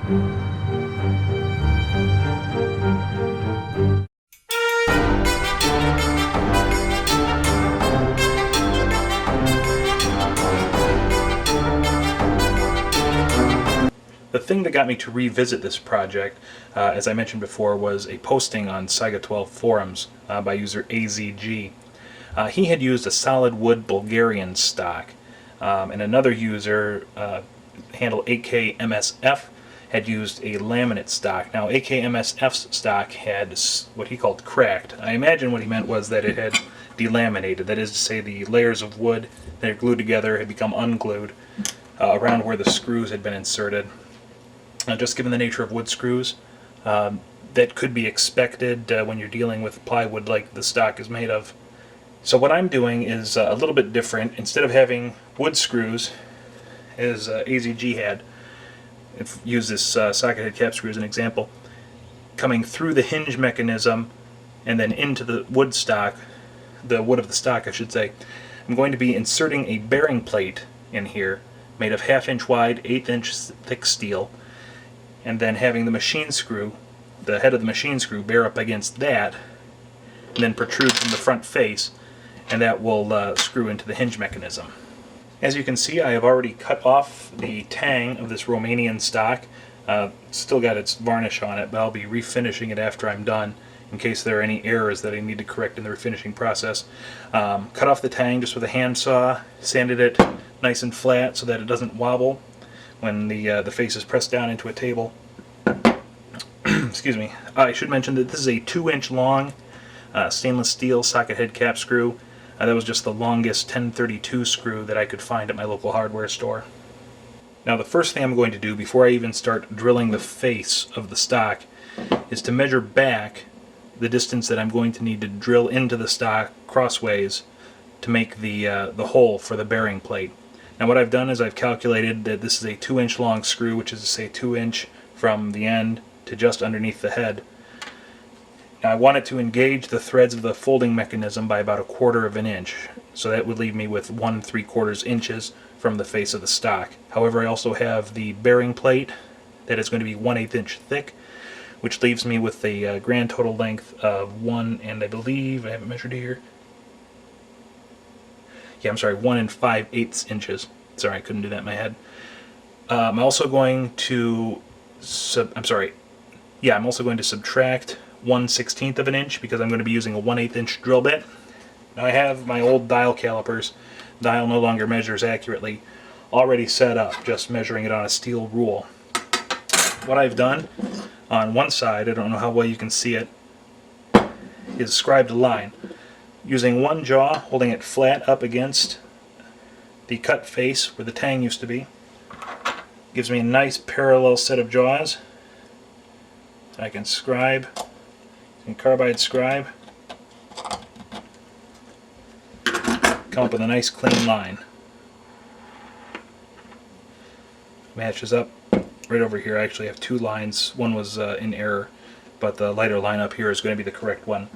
The thing that got me to revisit this project, as I mentioned before, was a posting on Saiga 12 forums by user AZG. He had used a solid wood Bulgarian stock, and another user, handle AK-MSF, had used a laminate stock. Now, AK-MSF's stock had what he called cracked. I imagine what he meant was that it had delaminated. That is to say, the layers of wood that are glued together had become unglued around where the screws had been inserted. Just given the nature of wood screws, that could be expected when you're dealing with plywood like the stock is made of. So what I'm doing is a little bit different. Instead of having wood screws, as AZG had, use this socket head cap screw as an example, coming through the hinge mechanism and then into the wood stock, the wood of the stock I should say, I'm going to be inserting a bearing plate in here made of 1/2 inch wide, 1/8 inch thick steel, and then having the machine screw, the head of the machine screw, bear up against that, and then protrude from the front face, and that will screw into the hinge mechanism. As you can see, I have already cut off the tang of this Romanian stock. Still got its varnish on it, but I'll be refinishing it after I'm done in case there are any errors that I need to correct in the refinishing process. Cut off the tang just with a handsaw, sanded it nice and flat so that it doesn't wobble when the face is pressed down into a table. Excuse me. I should mention that this is a 2-inch long stainless steel socket head cap screw. That was just the longest 1032 screw that I could find at my local hardware store. Now the first thing I'm going to do before I even start drilling the face of the stock is to measure back the distance that I'm going to need to drill into the stock crossways to make the hole for the bearing plate. Now what I've done is I've calculated that this is a 2-inch long screw, which is to say 2 inch from the end to just underneath the head. Now I wanted to engage the threads of the folding mechanism by about 1/4 of an inch, so that would leave me with 1 3/4 inches from the face of the stock. However, I also have the bearing plate that is going to be 1/8 inch thick, which leaves me with a grand total length of 1 and I believe, I haven't measured here, yeah, I'm sorry, 1 5/8 inches. Sorry, I couldn't do that in my head. I'm also going to I'm also going to subtract 1/16 of an inch because I'm going to be using a 1/8 inch drill bit. Now I have my old dial calipers, dial no longer measures accurately, already set up, just measuring it on a steel rule. What I've done on one side, I don't know how well you can see it, is scribed a line. Using one jaw, holding it flat up against the cut face where the tang used to be, gives me a nice parallel set of jaws. I can scribe, carbide scribe, come up with a nice clean line. Matches up right over here. I actually have 2 lines. One was in error, but the lighter line up here is going to be the correct one.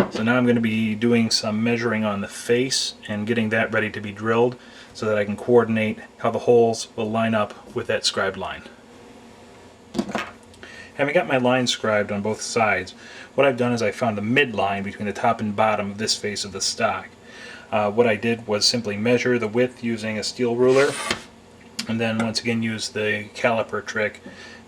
So now I'm going to be doing some measuring on the face and getting that ready to be drilled so that I can coordinate how the holes will line up with that scribed line. Having got my line scribed on both sides, what I've done is I found the midline between the top and bottom of this face of the stock. What I did was simply measure the width using a steel ruler, and then once again use the caliper trick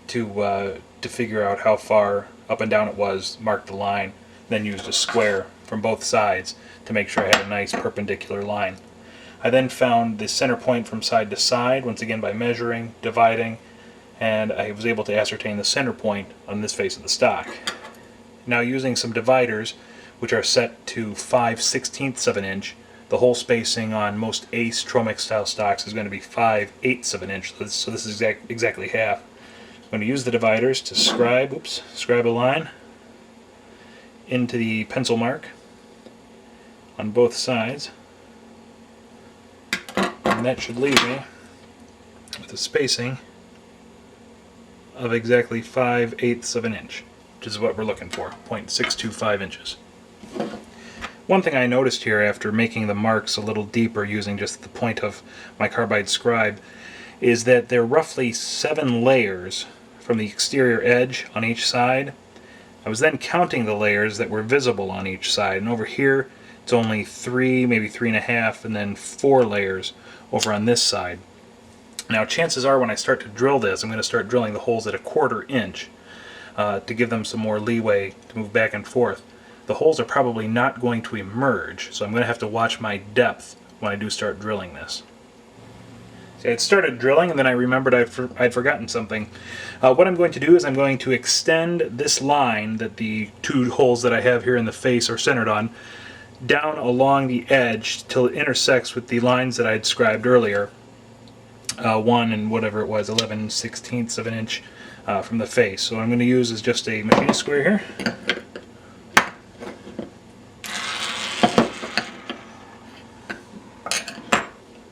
to figure out how far up and down it was, mark the line, then used a square from both sides to make sure I had a nice perpendicular line. I then found the center point from side to side, once again by measuring, dividing, and I was able to ascertain the center point on this face of the stock. Now using some dividers, which are set to 5/16 of an inch, the hole spacing on most Ace Tromec style stocks is going to be 5/8 of an inch, so this is exactly half. I'm going to use the dividers to scribe a line into the pencil mark on both sides, and that should leave me with a spacing of exactly 5/8 of an inch, which is what we're looking for, 0.625 inches. One thing I noticed here after making the marks a little deeper using just the point of my carbide scribe is that they're roughly 7 layers from the exterior edge on each side. I was then counting the layers that were visible on each side, and over here it's only 3, maybe 3.5, and then 4 layers over on this side. Now chances are when I start to drill this, I'm going to start drilling the holes at 1/4 inch to give them some more leeway to move back and forth. The holes are probably not going to emerge, so I'm going to have to watch my depth when I do start drilling this. See, I'd started drilling and then I remembered I'd forgotten something. What I'm going to do is I'm going to extend this line that the 2 holes that I have here in the face are centered on down along the edge till it intersects with the lines that I described earlier. 1 and whatever it was, 11/16 of an inch from the face. So what I'm going to use is just a machinist square here.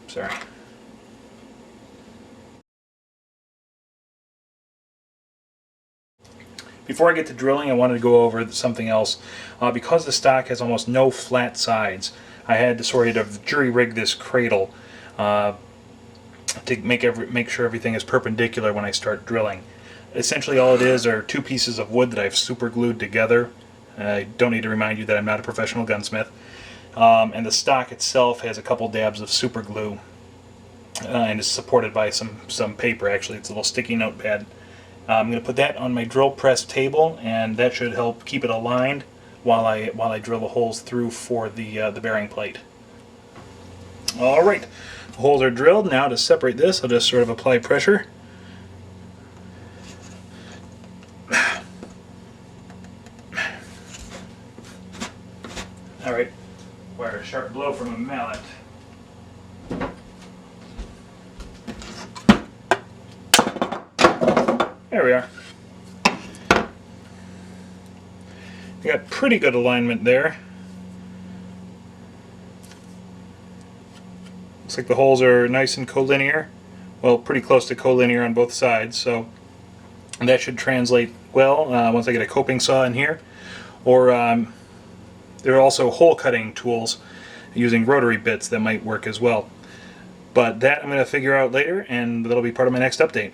Sorry. Before I get to drilling, I wanted to go over something else. Because the stock has almost no flat sides, I had to sort of jury-rig this cradle to make sure everything is perpendicular when I start drilling. Essentially all it is are 2 pieces of wood that I've super glued together. I don't need to remind you that I'm not a professional gunsmith. And the stock itself has a couple dabs of super glue and is supported by some paper. Actually, it's a little sticky notepad. I'm going to put that on my drill press table, and that should help keep it aligned while I drill the holes through for the bearing plate. All right, the holes are drilled. Now to separate this, I'll just sort of apply pressure. All right, require a sharp blow from a mallet. There we are. I got pretty good alignment there. Looks like the holes are nice and collinear. Well, pretty close to collinear on both sides, so that should translate well once I get a coping saw in here. Or there are also hole cutting tools using rotary bits that might work as well. But that I'm going to figure out later, and that'll be part of my next update.